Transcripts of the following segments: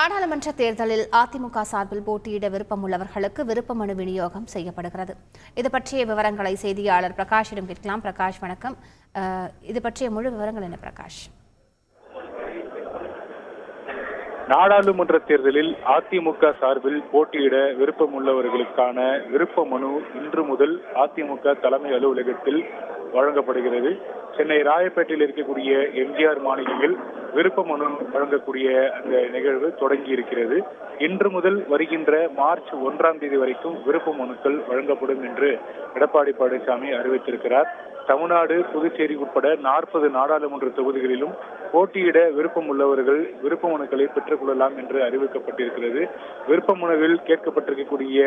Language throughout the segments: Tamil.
நாடாளுமன்ற தேர்தலில் அதிமுக சார்பில் போட்டியிட விருப்பமுள்ளவர்களுக்கு விருப்ப மனு விநியோகம் செய்யப்படுகிறது. இது பற்றிய விவரங்களை செய்தியாளர் பிரகாஷிடம் கேட்கலாம். பிரகாஷ், வணக்கம். இது பற்றிய முழு விவரங்கள் என்ன பிரகாஷ்? நாடாளுமன்ற தேர்தலில் அதிமுக சார்பில் போட்டியிட விருப்பமுள்ளவர்களுக்கான விருப்ப மனு இன்று முதல் அதிமுக தலைமை அலுவலகத்தில் வழங்கப்படுகிறது. சென்னை ராயப்பேட்டையில் இருக்கக்கூடிய எம்ஜிஆர் மாளிகையில் விருப்ப மனு வழங்கக்கூடிய அந்த நிகழ்வு தொடங்கி இருக்கிறது. இன்று முதல் வருகின்ற மார்ச் 1ஆம் தேதி வரைக்கும் விருப்ப மனுக்கள் வழங்கப்படும் என்று எடப்பாடி பழனிசாமி அறிவித்திருக்கிறார். தமிழ்நாடு, புதுச்சேரி உட்பட 40 நாடாளுமன்ற தொகுதிகளிலும் போட்டியிட விருப்பம் உள்ளவர்கள் விருப்ப மனுக்களை பெற்றுக் கொள்ளலாம் என்று அறிவிக்கப்பட்டிருக்கிறது. விருப்ப மனுவில் கேட்கப்பட்டிருக்கக்கூடிய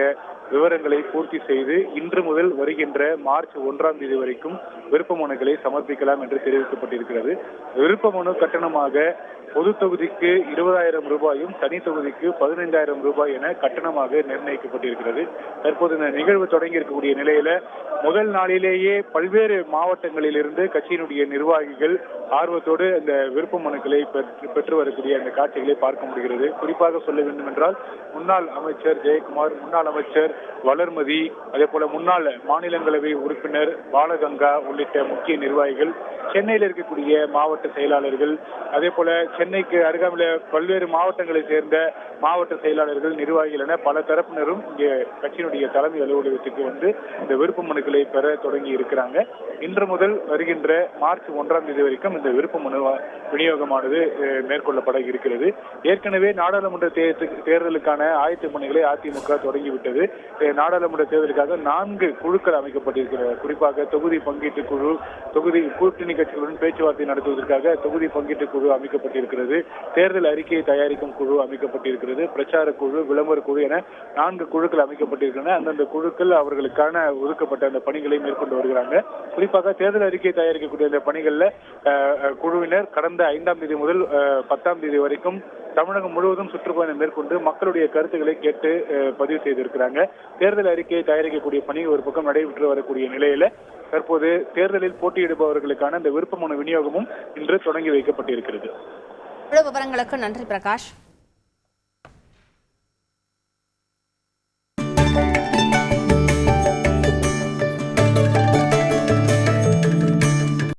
விவரங்களை பூர்த்தி செய்து இன்று முதல் வருகின்ற மார்ச் 1ஆம் தேதி வரைக்கும் விருப்ப மனுக்களை சமர்ப்பிக்கலாம் என்று தெரிவிக்கப்பட்டிருக்கிறது. விருப்ப மனு கட்டணமாக பொது தொகுதிக்கு 20,000 ரூபாயும் தனி தொகுதிக்கு 15,000 ரூபாய் என கட்டணமாக நிர்ணயிக்கப்பட்டிருக்கிறது. தற்போது இந்த நிகழ்வு தொடங்கி இருக்கக்கூடிய நிலையில முதல் நாளிலேயே பல்வேறு மாவட்டங்களில் இருந்து கட்சியினுடைய நிர்வாகிகள் ஆர்வத்தோடு இந்த விருப்ப மனுக்களை பெற்று வரக்கூடிய அந்த காட்சிகளை பார்க்க முடிகிறது. குறிப்பாக சொல்ல வேண்டும் என்றால் முன்னாள் அமைச்சர் ஜெயக்குமார், முன்னாள் அமைச்சர் வளர்மதி, அதே போல முன்னாள் மாநிலங்களவை உறுப்பினர் பாலகங்கா உள்ளிட்ட முக்கிய நிர்வாகிகள், சென்னையில் இருக்கக்கூடிய மாவட்ட செயலாளர்கள், அதே போல சென்னைக்கு அருகாமையில் பல்வேறு மாவட்டங்களை சேர்ந்த மாவட்ட செயலாளர்கள், நிர்வாகிகள் என பல தரப்பினரும் இங்கே கட்சியினுடைய தலைமை அலுவலகத்துக்கு வந்து இந்த விருப்ப மனுக்களை பெற தொடங்கி இருக்கிறாங்க. இன்று முதல் வருகின்ற மார்ச் 1ஆம் தேதி வரைக்கும் இந்த விருப்ப மனு விநியோகமானது மேற்கொள்ளப்பட இருக்கிறது. ஏற்கனவே நாடாளுமன்ற தேர்தலுக்கான ஆயத்த பணிகளை அதிமுக தொடங்கிவிட்டது. நாடாளுமன்ற தேர்தலுக்காக 4 குழுக்கள் அமைக்கப்பட்டிருக்கிறது. குறிப்பாக தொகுதி பங்கீட்டு குழு, தொகுதி கூட்டணி கட்சிகளுடன் பேச்சுவார்த்தை நடத்துவதற்காக தொகுதி பங்கீட்டு குழு அமைக்கப்பட்டிருக்கிறது. தேர்தல் அறிக்கையை தயாரிக்கும் குழு அமைக்கப்பட்டிருக்கிறது. பிரச்சார குழு, விளம்பர குழு என 4 குழுக்கள் அமைக்கப்பட்டிருக்கின்றன. அந்தந்த குழுக்கள் அவர்களுக்கான ஒதுக்கப்பட்ட அந்த பணிகளை மேற்கொண்டு வருகிறாங்க. குறிப்பாக தேர்தல் அறிக்கையை தயாரிக்கக்கூடிய அந்த பணிகளில் குழுவினர் கடந்த 5ஆம் தேதி முதல் 10ஆம் தேதி வரைக்கும் தமிழகம் முழுவதும் சுற்றுப்பயணம் மேற்கொண்டு மக்களுடைய கருத்துக்களை கேட்டு பதிவு செய்திருக்கிறாங்க. தேர்தல் அறிக்கையை தயாரிக்கக்கூடிய பணி ஒரு பக்கம் நடைபெற்று வரக்கூடிய நிலையில தற்போது தேர்தலில் போட்டியிடுபவர்களுக்கான இந்த விருப்ப மனு விநியோகமும் இன்று தொடங்கி வைக்கப்பட்டிருக்கிறது. விவரங்களுக்கு நன்றி பிரகாஷ்.